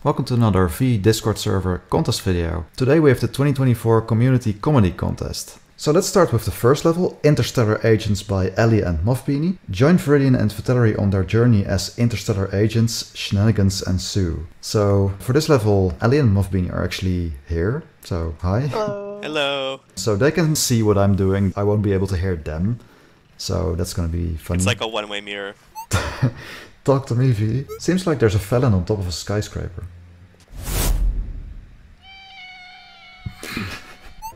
welcome to another V Discord server contest video. Today we have the 2024 Community Comedy Contest. So let's start with the first level, Interstellar Agents by Ellie and Mothbeanie. Join Viridian and Vitelary on their journey as interstellar agents, shenanigans ensue. So for this level, Ellie and Mothbeanie are actually here, so hi. Hello. Hello. So they can see what I'm doing, I won't be able to hear them. So that's gonna be funny. It's like a one-way mirror. Talk to me, V. Seems like there's a felon on top of a skyscraper.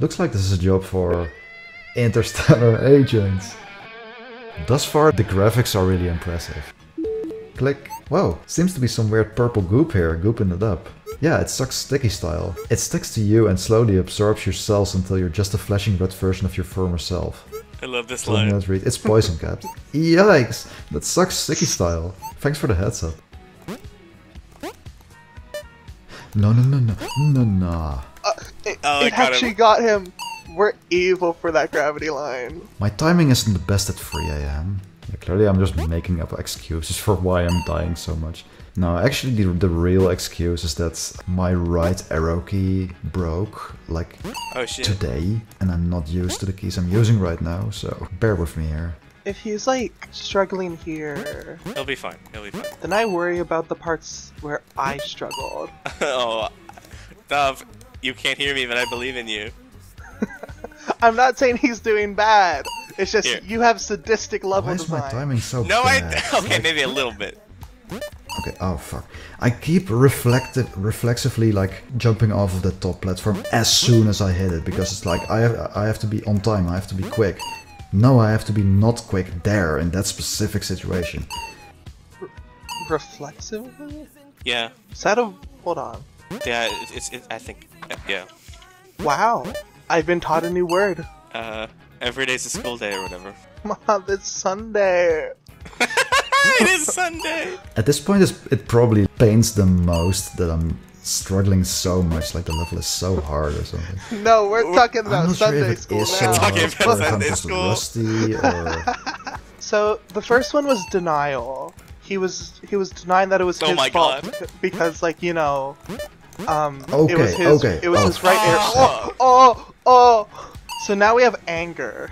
Looks like this is a job for interstellar agents. Thus far, the graphics are really impressive. Click. Whoa, seems to be some weird purple goop here, gooping it up. Yeah, it sucks sticky style. It sticks to you and slowly absorbs your cells until you're just a flashing red version of your former self. I love this line. It's poison capped. Yikes, that sucks sticky style. Thanks for the heads up. No. It actually got him. We're evil for that gravity line. My timing isn't the best at 3 AM. Yeah, clearly I'm just making up excuses for why I'm dying so much. No, actually the real excuse is that my right arrow key broke, like, today, and I'm not used to the keys I'm using right now, so bear with me here. If he's like struggling here, He'll be fine. He'll be fine. then I worry about the parts where I struggled. Oh, Dove, you can't hear me, but I believe in you. I'm not saying he's doing bad. It's just Here. you have sadistic level Why is design. my timing so No, bad? okay, maybe a little bit. Okay, oh fuck. I keep reflexively like jumping off of the top platform as soon as I hit it, because it's like I have to be on time, I have to be quick. No, I have to be not quick there in that specific situation. Reflexively? Yeah, Is that a... Hold on. yeah. I think. Yeah. Wow. I've been taught a new word. Every day's a school day or whatever. Mom, it's Sunday. It is Sunday. At this point it probably pains them most that I'm struggling so much, like the level is so hard or something. No, we're talking I'm about not sure Sunday if it school is so now. Talking hard, about or if I'm Sunday just school. rusty, or... So the first one was denial. He was denying that it was his Oh my fault God. because, like, you know, it was Okay, his, okay. it was Oh. his right ear. Oh. So now we have anger.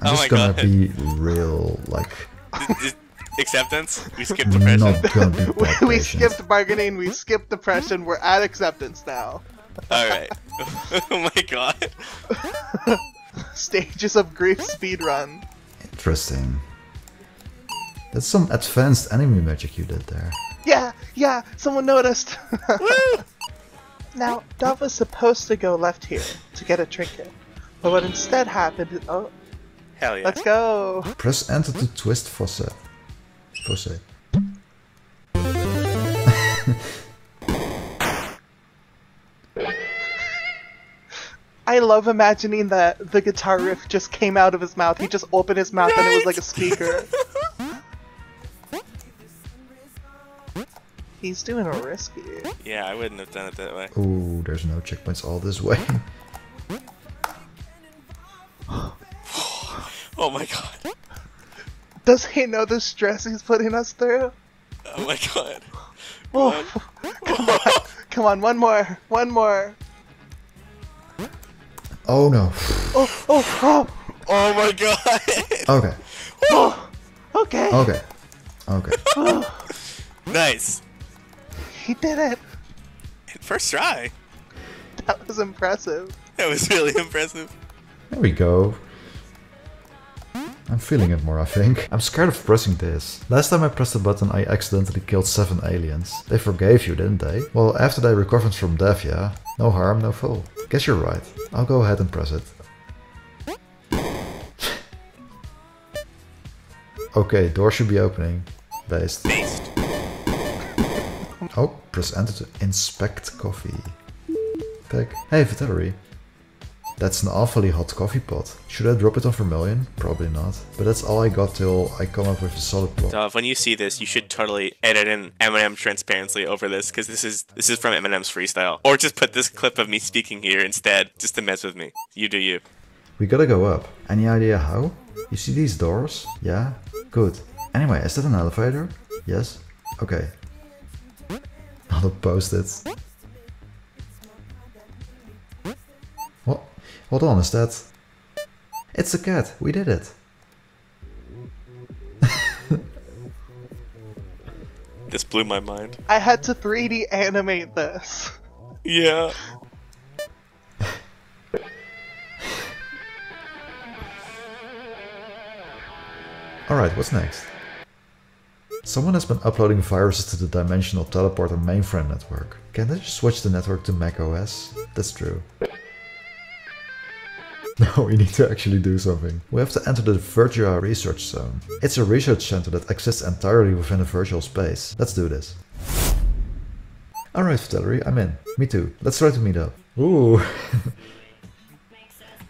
I'm Oh just my gonna God. be real, like, Acceptance? We skipped depression. not gonna be that We patient. skipped bargaining. We skipped depression. We're at acceptance now. Alright. Oh my god. Stages of grief speedrun. Interesting. That's some advanced enemy magic you did there. Yeah. Someone noticed. Woo! Now, Dove was supposed to go left here to get a trinket, but what instead happened is... Oh, Hell yeah. let's go. Press enter to twist Fosse. I love imagining that the guitar riff just came out of his mouth. He just opened his mouth and it was like a speaker. He's doing a risky. Yeah, I wouldn't have done it that way. Ooh, there's no checkpoints all this way. Oh my god. Does he know the stress he's putting us through? Oh my god. Oh, come on, one more. Oh no. Oh, Oh my god. Okay. Okay. Nice. he did it. First try. That was impressive. That was really impressive. There we go. I'm feeling it more, I think. I'm scared of pressing this. Last time I pressed the button, I accidentally killed 7 aliens. They forgave you, didn't they? Well, after they recovered from death, yeah. No harm, no foul. Guess you're right. I'll go ahead and press it. Okay, door should be opening. Based. Oh, press enter to inspect coffee. Pick. Hey, Vitelary. That's an awfully hot coffee pot. Should I drop it on Vermilion? Probably not. But that's all I got till I come up with a solid plot. Dove, when you see this, you should totally edit in Eminem transparency over this, because this is from Eminem's freestyle. Or just put this clip of me speaking here instead, just to mess with me. You do you. We gotta go up. Any idea how? You see these doors? Yeah? Good. Anyway, is that an elevator? Yes? Okay. I'll post it. What? Hold on, is that... It's a cat, we did it. This blew my mind. I had to 3D animate this. Yeah. Alright, what's next? Someone has been uploading viruses to the Dimensional Teleporter mainframe network. Can they just switch the network to macOS? That's true. No, we need to actually do something. We have to enter the Virtua Research Zone. It's a research center that exists entirely within a virtual space. Let's do this. Alright, Vitellery, I'm in. Me too. Let's try to meet up. Ooh.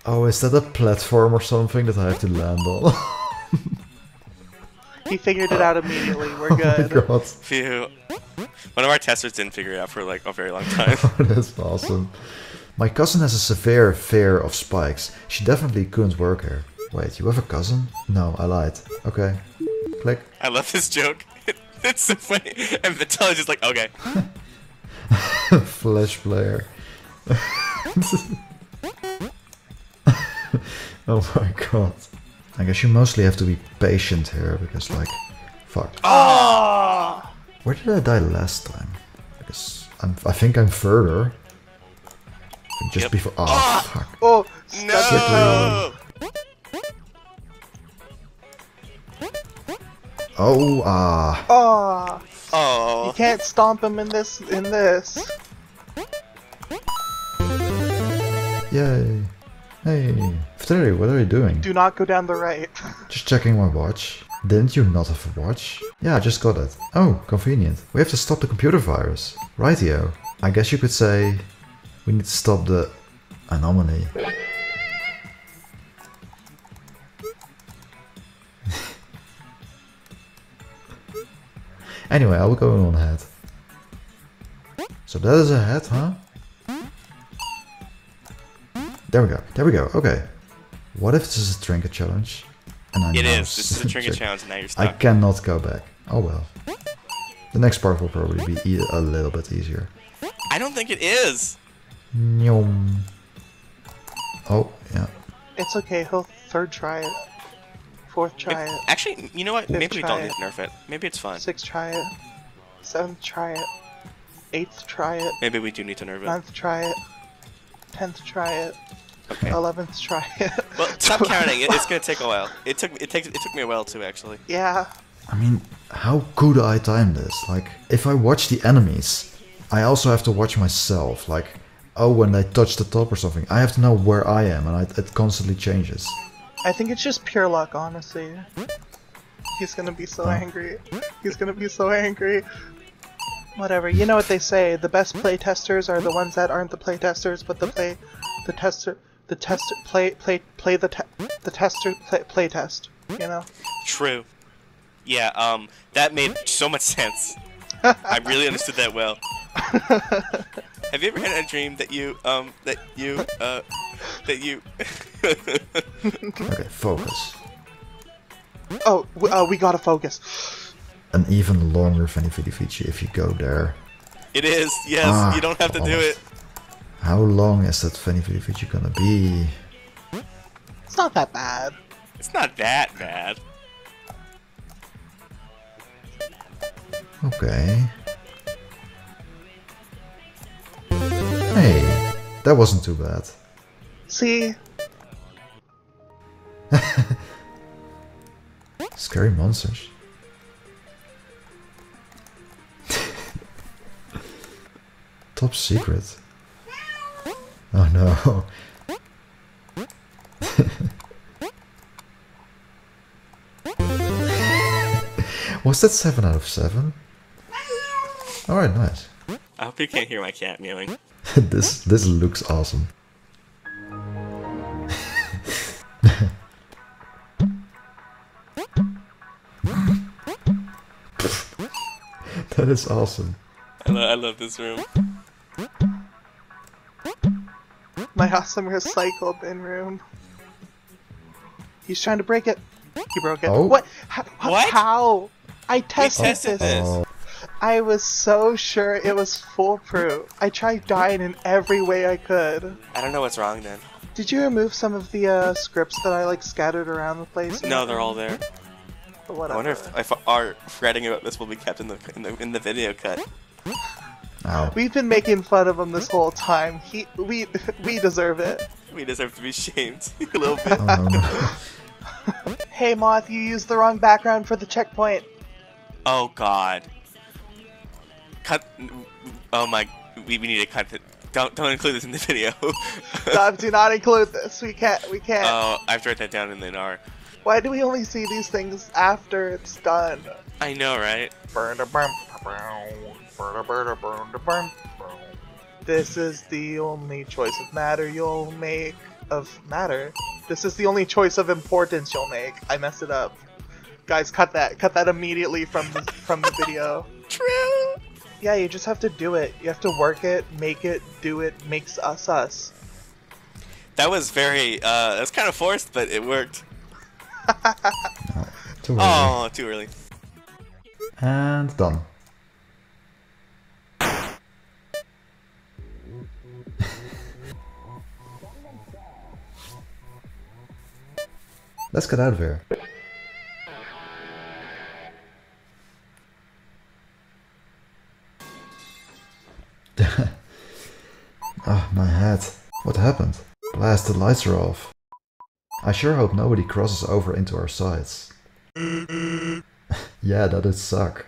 Oh, is that a platform or something that I have to land on? He figured it out immediately. We're good. Oh my god. Phew. One of our testers didn't figure it out for like a very long time. That's awesome. My cousin has a severe fear of spikes. She definitely couldn't work here. Wait, you have a cousin? No, I lied. Okay. Click. I love this joke. It's so funny. And Vitel's just like, okay. Flash player. Oh my god. I guess you mostly have to be patient here, because like... Fuck. Ah! Where did I die last time? Because I think I'm further. Just Yep. before... Oh, fuck. Oh, No! Oh, ah. Oh, you Oh. can't stomp him in this. Yay. Hey. Vitellery, what are you doing? Do not go down the right. Just checking my watch. Didn't you not have a watch? Yeah, I just got it. Oh, convenient. We have to stop the computer virus. Rightio. I guess you could say we need to stop the anomaly. Anyway, I will go on ahead. So that is a head, huh? There we go. There we go. Okay. What if this is a trinket challenge? And I It now is. This is a trinket challenge and now you're I stuck. cannot go back. Oh well. The next part will probably be a little bit easier. I don't think it is. Nyom. Oh, yeah. It's okay. He'll third try it. Fourth try it. Actually, you know what? Fifth Maybe we try don't it. need to nerf it. Maybe it's fun. Sixth try it. Seventh try it. Eighth try it. Maybe we do need to nerf it. Ninth try it. 10th try it. Okay. 11th try it. Well, stop counting. It's gonna take a while. It took me a while too, actually. Yeah. I mean, how could I time this? Like, if I watch the enemies, I also have to watch myself. Like, oh, when they touch the top or something, I have to know where I am, and it constantly changes. I think it's just pure luck, honestly. He's gonna be so angry. He's gonna be so angry. Whatever. You know what they say, the best playtesters are the ones that aren't the playtesters, but the tester play test, you know? True. Yeah. That made so much sense. I really understood that well. Have you ever had a dream that you Okay, focus. Oh, we gotta focus. An even longer Fanny Fitty Vici if you go there. It is, yes, Ah, you don't have to do almost. it. How long is that Fanny Fitty Vici gonna be? It's not that bad. It's not that bad. Okay. Hey, that wasn't too bad. See? Scary monsters. Top secret. Oh no. Was that 7 out of 7? Alright, nice. I hope you can't hear my cat mewing. This looks awesome. That is awesome. I love this room. My awesome recycle bin room. He's trying to break it. He broke it. Oh. What? What? How? I tested tested this. this. Oh, I was so sure it was foolproof. I tried dying in every way I could. I don't know what's wrong then. Did you remove some of the scripts that I like scattered around the place? No, they're all there. Whatever. I wonder if our fretting about this will be kept in the video cut. Ow. We've been making fun of him this whole time. We deserve it. We deserve to be shamed a little bit. Oh, no. Hey Moth, you used the wrong background for the checkpoint. Oh god. Cut. Oh my. We need to cut it. Don't include this in the video. Stop, do not include this. We can't. Oh, I have to write that down in the NR. Why do we only see these things after it's done? I know, right? This is the only choice of matter you'll make. This is the only choice of importance you'll make. I messed it up. Guys, cut that. Cut that immediately from the video. True. Yeah, you just have to do it. You have to work it, make it, do it, makes us. That was very. That was kind of forced, but it worked. No, too early. Oh, too early. And done. Let's get out of here. Oh, my head. What happened? Blast, the lights are off. I sure hope nobody crosses over into our sides. Yeah, that'd suck.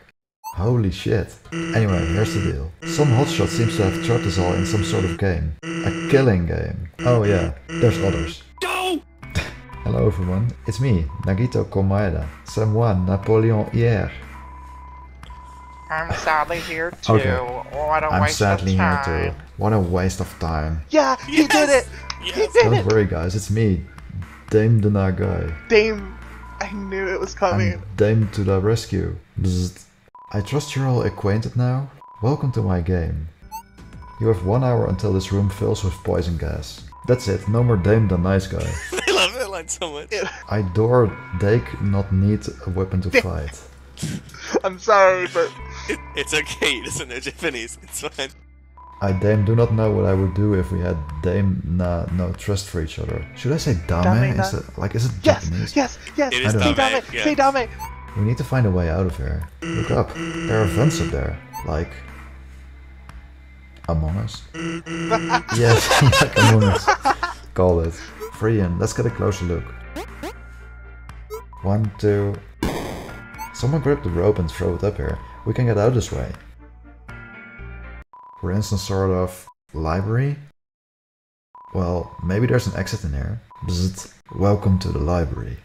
Holy shit. Anyway, here's the deal. Some hotshot seems to have trapped us all in some sort of game. A killing game. Oh yeah, there's others. Go! Hello everyone, it's me, Nagito Komaeda. C'est moi, Napoleon hier. I'm sadly here too. Okay. What a I'm waste sadly of here time. too. What a waste of time. Yeah, he did it! He Yes. did Don't it! worry guys, it's me, Dame the Nagai. Dame, I knew it was coming. I'm Dame to the rescue. Bzzzt. I trust you're all acquainted now? Welcome to my game. You have 1 hour until this room fills with poison gas. That's it, no more Dame the nice guy. I love that line so much. I door Dake not need a weapon to fight. I'm sorry, but It's okay. He doesn't know Japanese. It's fine. I Dame do not know what I would do if we had Dame no trust for each other. Should I say Dame? Dame na- Is it is it yes, Japanese? yes. It is Say dame, dame, yeah. say dame. We need to find a way out of here. Look up. There are vents up there. Like Among Us? Yes, like Among Us. Call it. Free in. Let's get a closer look. 1, 2. Someone grab the rope and throw it up here. We can get out this way. We're in some sort of library? Well, maybe there's an exit in here. Bzzzt. Welcome to the library.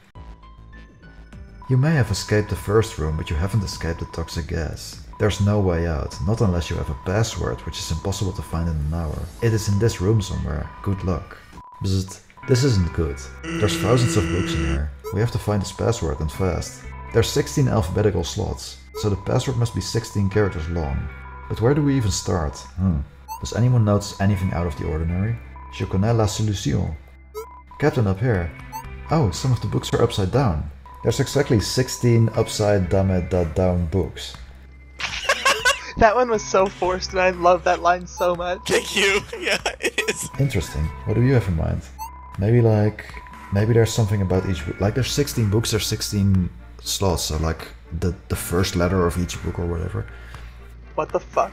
You may have escaped the first room, but you haven't escaped the toxic gas. There's no way out, not unless you have a password, which is impossible to find in an hour. It is in this room somewhere. Good luck. Bzzzt. This isn't good. There's thousands of books in here. We have to find this password and fast. There's 16 alphabetical slots, so the password must be 16 characters long. But where do we even start? Does anyone notice anything out of the ordinary? Je connais la solution. Captain up here. Oh, some of the books are upside down. There's exactly 16 upside down books. That one was so forced, and I love that line so much. Thank you. Yeah, it is. Interesting. What do you have in mind? Maybe there's something about each book. Like there's 16 books, there's 16 slots, so like the first letter of each book or whatever. What the fuck?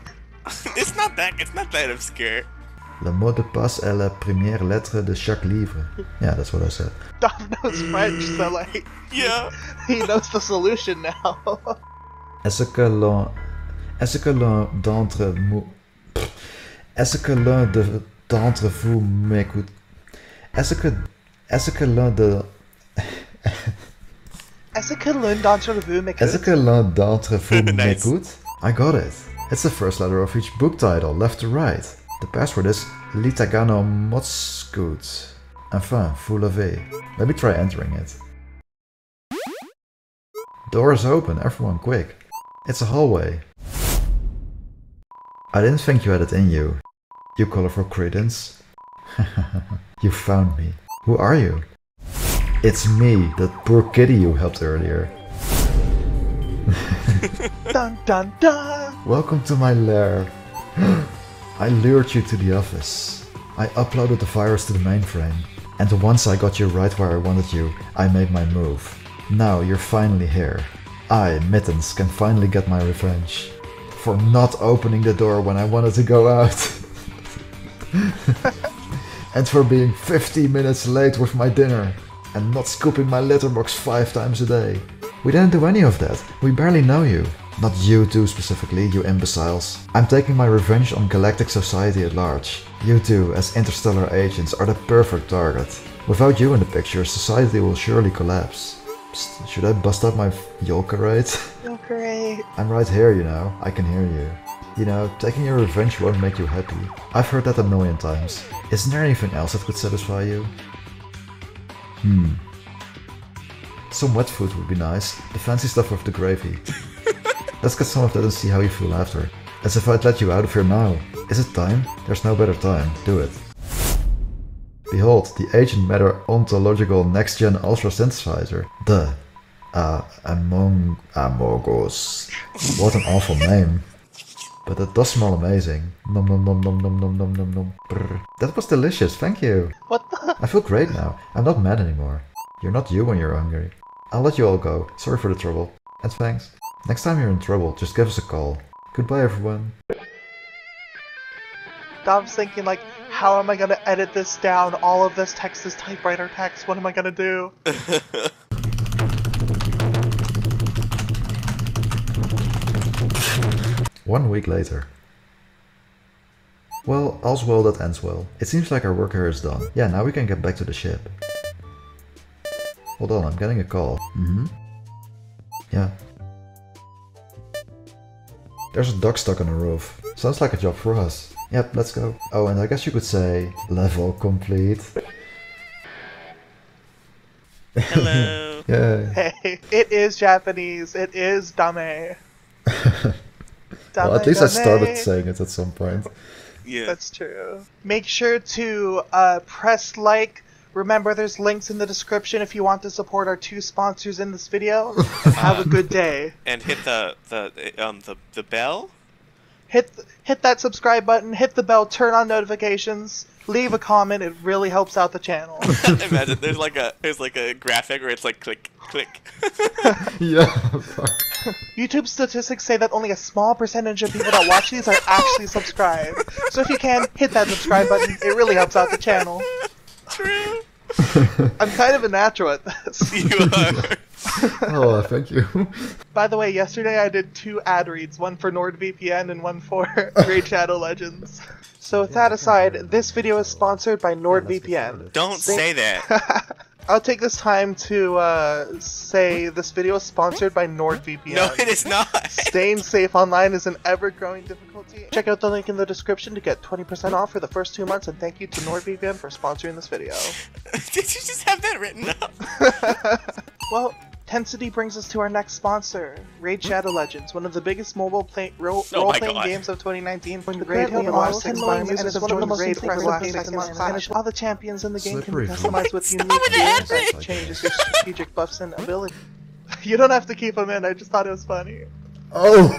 It's not that obscure. Le mot de passe est la première lettre de chaque livre. Yeah, that's what I said. Dom knows French, so like, Yeah. he knows the solution now. Est-ce que l'un d'entre vous m'écoute? Est-ce que l'un de Est-ce que l'un d'entre vous m'écoute? Est-ce que l'un d'entre vous Nice. m'écoute? I got it. It's the first letter of each book title, left to right. The password is Litagano Motskut. Enfin, vous l'avez. Let me try entering it. Door is open, everyone quick. It's a hallway. I didn't think you had it in you. You colorful credence. You found me. Who are you? It's me, that poor kitty you helped earlier. Dun dun dun! Welcome to my lair. I lured you to the office. I uploaded the virus to the mainframe. And once I got you right where I wanted you, I made my move. Now you're finally here. I, Mittens, can finally get my revenge. For not opening the door when I wanted to go out. And for being 50 minutes late with my dinner. And not scooping my letterbox 5 times a day. We didn't do any of that. We barely know you. Not you two specifically, you imbeciles. I'm taking my revenge on galactic society at large. You two, as interstellar agents, are the perfect target. Without you in the picture, society will surely collapse. Psst, should I bust up my Yolkarate? Yolkarate. I'm right here, you know. I can hear you. You know, taking your revenge won't make you happy. I've heard that a million times. Isn't there anything else that could satisfy you? Some wet food would be nice. The fancy stuff with the gravy. Let's get some of that and see how you feel after. As if I'd let you out of here now. Is it time? There's no better time. Do it. Behold, the Agent Matter Ontological Next-Gen Ultra Synthesizer. The Among Us. What an awful name. But it does smell amazing. Nom nom nom nom nom nom nom nom nom. Brr. That was delicious, thank you. What the? I feel great now. I'm not mad anymore. You're not you when you're hungry. I'll let you all go. Sorry for the trouble. And thanks. Next time you're in trouble, just give us a call. Goodbye, everyone. Dom's thinking like, how am I gonna edit this down? All of this text is typewriter text. What am I gonna do? 1 week later. Well, all's well that ends well. It seems like our work here is done. Yeah, now we can get back to the ship. Hold on, I'm getting a call. Yeah. There's a duck stuck on the roof. Sounds like a job for us. Yep, let's go. Oh, and I guess you could say, level complete. Hello. Yeah. Hey, it is Japanese. It is dame. Well, at least I started saying it at some point. Yeah. That's true. Make sure to press like. Remember, there's links in the description if you want to support our 2 sponsors in this video. Have a good day. And hit the bell. Hit that subscribe button. Hit the bell. Turn on notifications. Leave a comment. It really helps out the channel. Imagine there's like a graphic where it's like click click. Yeah. Fuck. YouTube statistics say that only a small percentage of people that watch these are actually subscribed. So if you can, hit that subscribe button. It really helps out the channel. True. I'm kind of a natural at this. You are. Oh, thank you. By the way, yesterday I did 2 ad reads, one for NordVPN and one for Raid Shadow Legends. So with that aside, this video is sponsored by NordVPN. Don't say that. I'll take this time to say this video is sponsored by NordVPN. No, it is not. Staying safe online is an ever-growing difficulty. Check out the link in the description to get 20% off for the first 2 months, and thank you to NordVPN for sponsoring this video. Did you just have that written up? Well, Tensity brings us to our next sponsor, Raid Shadow Legends, one of the biggest mobile role-playing games of 2019. Raid Hill watch 6 million users have joined Raid for the last 6 months. All the champions in the game can be customized with unique gear that changes your strategic buffs and abilities. You don't have to keep them in, I just thought it was funny. Oh!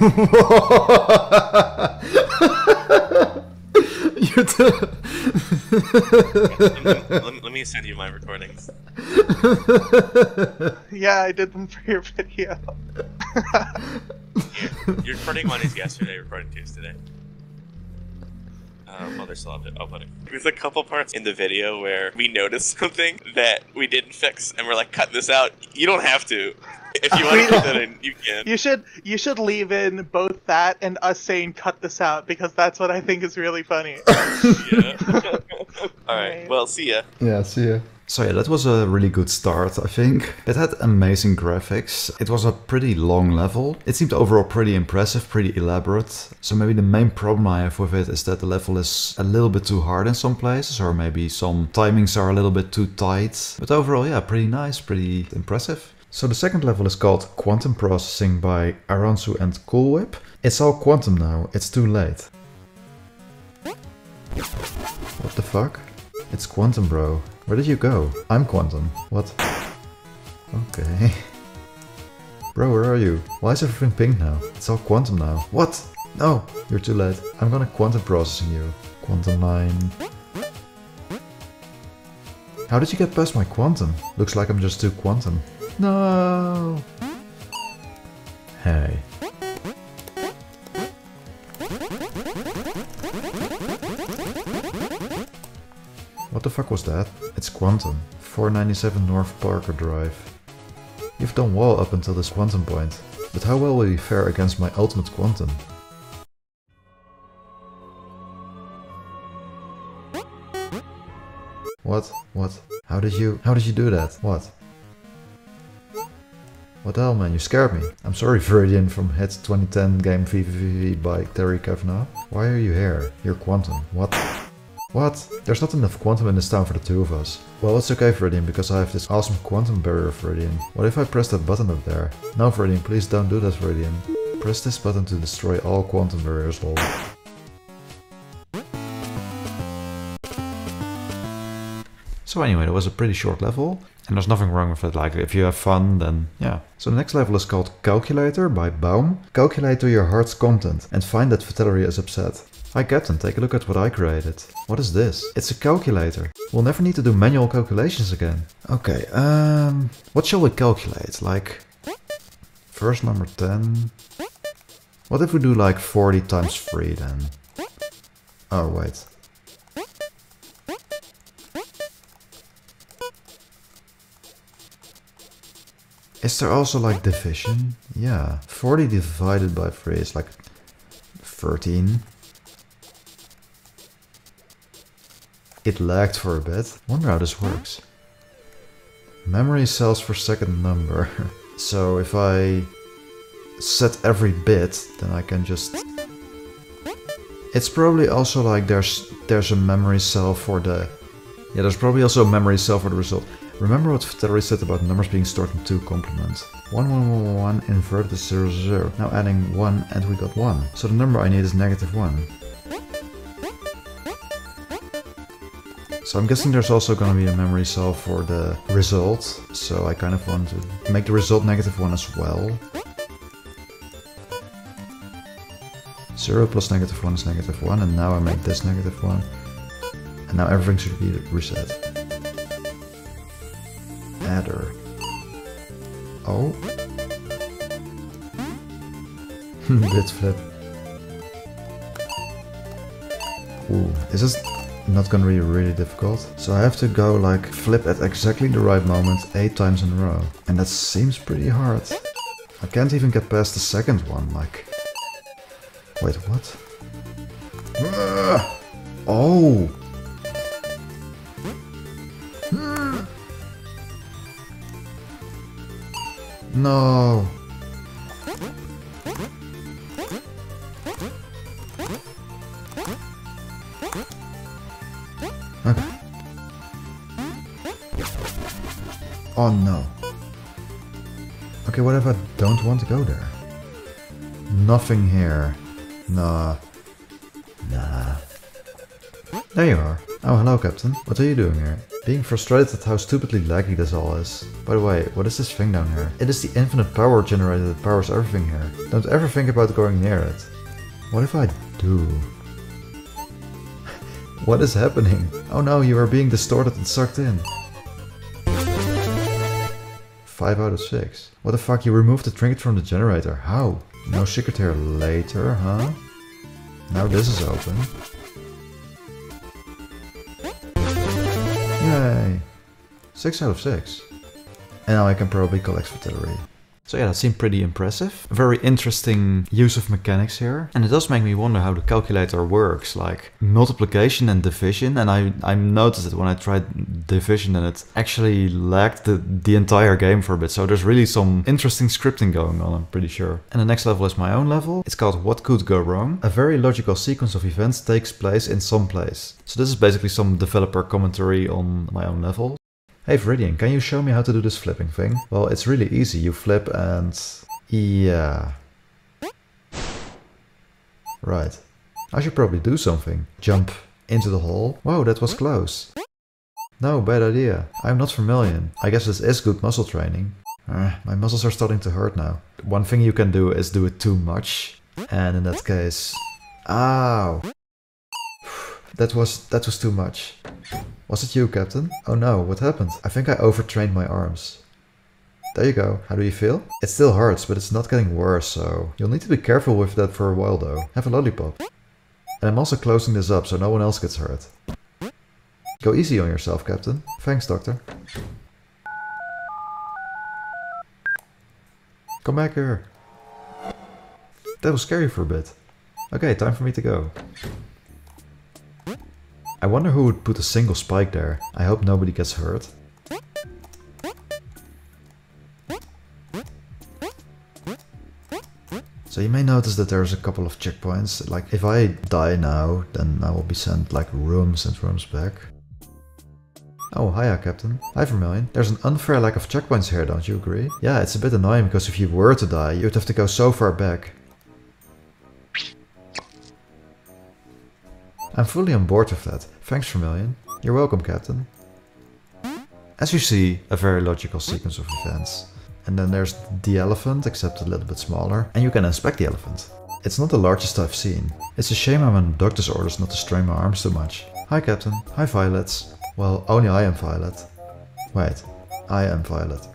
You let me send you my recordings. Yeah, I did them for your video. Your recording one is yesterday, recording 2 is today. Well, they're still uploading. There's a couple parts in the video where we noticed something that we didn't fix, and we're like, cut this out. You don't have to. If you want to put that in, you can. You should leave in both that and us saying cut this out, because that's what I think is really funny. Yeah. Alright, well, see ya. Yeah, see ya. So yeah, that was a really good start, I think. It had amazing graphics. It was a pretty long level. It seemed overall pretty impressive, pretty elaborate. So maybe the main problem I have with it is that the level is a little bit too hard in some places, or maybe some timings are a little bit too tight. But overall, yeah, pretty nice, pretty impressive. So the second level is called Quantum Processing by Aransu and Cool Whip. It's all quantum now, it's too late. What the fuck? It's Quantum, bro. Where did you go? I'm Quantum. What? Okay. Bro, where are you? Why is everything pink now? It's all quantum now. What? No, you're too late. I'm gonna quantum processing you. Quantum line. How did you get past my quantum? Looks like I'm just too quantum. No. Hey. What the fuck was that? It's quantum. 497 North Parker Drive. You've done well up until this quantum point, but how well will you fare against my ultimate quantum? What? What? How did you do that? What? What the hell, man? You scared me. I'm sorry, Viridian from Hit 2010 game VVVV by Terry Kavanagh. Why are you here? You're quantum. What? What? There's not enough quantum in this town for the two of us. Well, it's okay, Viridian, because I have this awesome quantum barrier, Viridian. What if I press that button up there? No, Viridian, please don't do that, Viridian. Press this button to destroy all quantum barriers, lol. So anyway, that was a pretty short level, and there's nothing wrong with it. Like, if you have fun, then yeah. So the next level is called Calculator by Baum. Calculate to your heart's content and find that Vitaleria is upset. Hi Captain, take a look at what I created. What is this? It's a calculator. We'll never need to do manual calculations again. Okay, what shall we calculate? Like, verse number 10. What if we do like 40 times 3 then? Oh, wait. Is there also like division? Yeah, 40 divided by 3 is like 13. It lagged for a bit. Wonder how this works. Memory cells for second number. So if I set every bit, then I can just... It's probably also like there's a memory cell for the... Yeah, there's probably also a memory cell for the result. Remember what Vitaleria said about numbers being stored in two complements. 1, 1, 1, 1, inverted is 0, 0. Now adding 1 and we got 1. So the number I need is -1. So I'm guessing there's also going to be a memory cell for the result. So I kind of want to make the result -1 as well. 0 plus -1 is -1, and now I make this -1. And now everything should be reset. Adder. Oh. Bit flip. Ooh, this is not gonna be really difficult. So I have to go like flip at exactly the right moment 8 times in a row. And that seems pretty hard. I can't even get past the second one, like... Wait, what? Oh! No! Okay. Oh no. Okay, what if I don't want to go there? Nothing here. Nah. Nah. There you are. Oh, hello, Captain. What are you doing here? Being frustrated at how stupidly laggy this all is. By the way, what is this thing down here? It is the infinite power generator that powers everything here. Don't ever think about going near it. What if I do? What is happening? Oh no, you are being distorted and sucked in. 5 out of 6. What the fuck, you removed the trinket from the generator. How? No secret here later, huh? Now this is open. Yay! 6 out of 6. And now I can probably collect Vitaleria. So yeah, that seemed pretty impressive. Very interesting use of mechanics here. And it does make me wonder how the calculator works, like multiplication and division. And I noticed it when I tried division and it actually lagged the entire game for a bit. So there's really some interesting scripting going on, I'm pretty sure. And the next level is my own level. It's called What Could Go Wrong? A very logical sequence of events takes place in some place. So this is basically some developer commentary on my own level. Hey Viridian, can you show me how to do this flipping thing? Well, it's really easy. You flip and... yeah. Right. I should probably do something. Jump into the hole. Whoa, that was close. No, bad idea. I'm not Vermilion. I guess this is good muscle training. My muscles are starting to hurt now. One thing you can do is do it too much. And in that case... Ow! That was too much. Was it you, Captain? Oh no, what happened? I think I overtrained my arms. There you go. How do you feel? It still hurts, but it's not getting worse, so... You'll need to be careful with that for a while though. Have a lollipop. And I'm also closing this up so no one else gets hurt. Go easy on yourself, Captain. Thanks, Doctor. Come back here. That was scary for a bit. Okay, time for me to go. I wonder who would put a single spike there. I hope nobody gets hurt. So you may notice that there's a couple of checkpoints. Like, if I die now, then I will be sent like rooms and rooms back. Oh, hiya, Captain. Hi, Vermilion. There's an unfair lack of checkpoints here, don't you agree? Yeah, it's a bit annoying because if you were to die, you'd have to go so far back. I'm fully on board with that. Thanks, Vermilion. You're welcome, Captain. As you see, a very logical sequence of events. And then there's the elephant, except a little bit smaller, and you can inspect the elephant. It's not the largest I've seen. It's a shame I'm on doctor's orders not to strain my arms too much. Hi, Captain. Hi, Violet. Well, only I am Violet. Wait, I am Violet.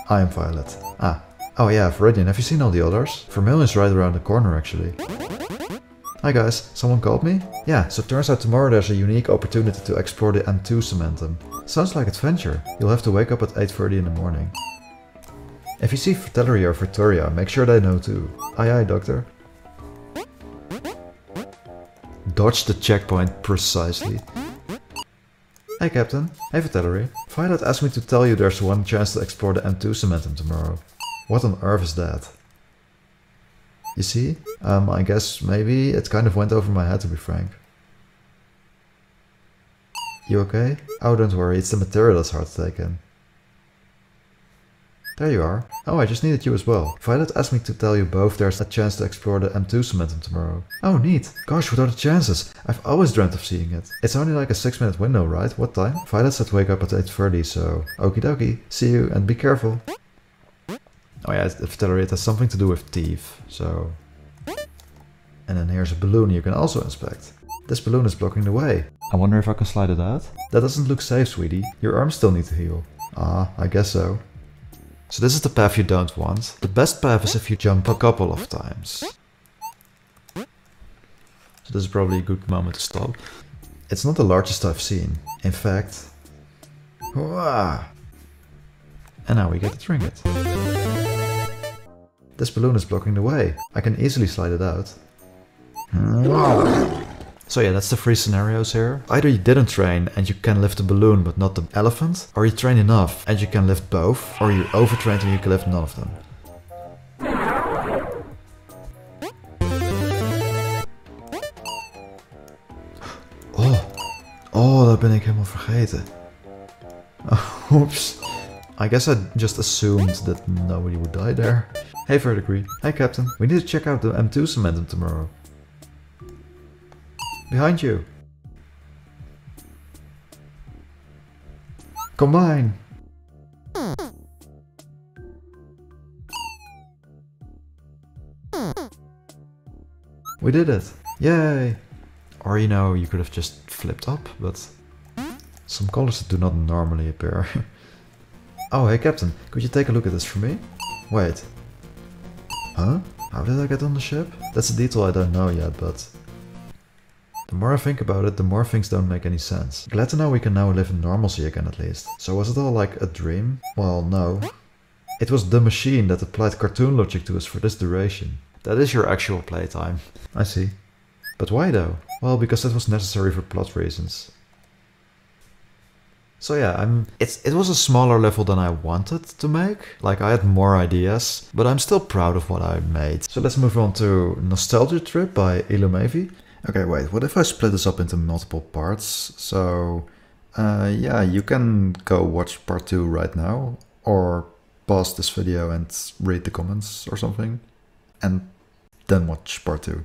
I am Violet. Ah. Oh yeah, Viridian, have you seen all the others? Vermilion's right around the corner, actually. Hi guys, someone called me? Yeah, so it turns out tomorrow there's a unique opportunity to explore the M2 cementum. Sounds like adventure. You'll have to wake up at 8:30 in the morning. If you see Vitelli or Victoria, make sure they know too. Aye aye, Doctor. Dodge the checkpoint precisely. Hey Captain. Hey Vitelli. Violet asked me to tell you there's one chance to explore the M2 cementum tomorrow. What on earth is that? You see? I guess maybe it kind of went over my head, to be frank. You okay? Oh, don't worry, it's the material that's hard to take in. There you are. Oh, I just needed you as well. Violet asked me to tell you both there's a chance to explore the M2 cementum tomorrow. Oh, neat. Gosh, what are the chances? I've always dreamt of seeing it. It's only like a 6-minute window, right? What time? Violet said wake up at 8:30, so... Okie dokie. See you, and be careful. Oh yeah, Vitelli, it has something to do with teeth, so... And then here's a balloon you can also inspect. This balloon is blocking the way. I wonder if I can slide it out? That doesn't look safe, sweetie. Your arms still need to heal. Ah, I guess so. So this is the path you don't want. The best path is if you jump a couple of times. So this is probably a good moment to stop. It's not the largest I've seen. In fact... Hooah! And now we get to drink it. This balloon is blocking the way. I can easily slide it out. So yeah, that's the 3 scenarios here. Either you didn't train and you can lift the balloon but not the elephant, or you train enough and you can lift both, or you overtrained and you can lift none of them. Oh, dat ben ik helemaal vergeten. Oops. I guess I just assumed that nobody would die there. Hey Verdigris. Hey Captain. We need to check out the M2 cementum tomorrow. Behind you. Combine. We did it. Yay. Or you know, you could have just flipped up, but some colors do not normally appear. Oh, hey Captain, could you take a look at this for me? Wait. Huh? How did I get on the ship? That's a detail I don't know yet, but... The more I think about it, the more things don't make any sense. Glad to know we can now live in normalcy again at least. So was it all like a dream? Well, no. It was the machine that applied cartoon logic to us for this duration. That is your actual playtime. I see. But why though? Well, because that was necessary for plot reasons. So yeah, it was a smaller level than I wanted to make. Like, I had more ideas, but I'm still proud of what I made. So let's move on to Nostalgia Trip by Ilumevi. Okay, wait, what if I split this up into multiple parts? So, yeah, you can go watch part 2 right now, or pause this video and read the comments or something, and then watch part 2.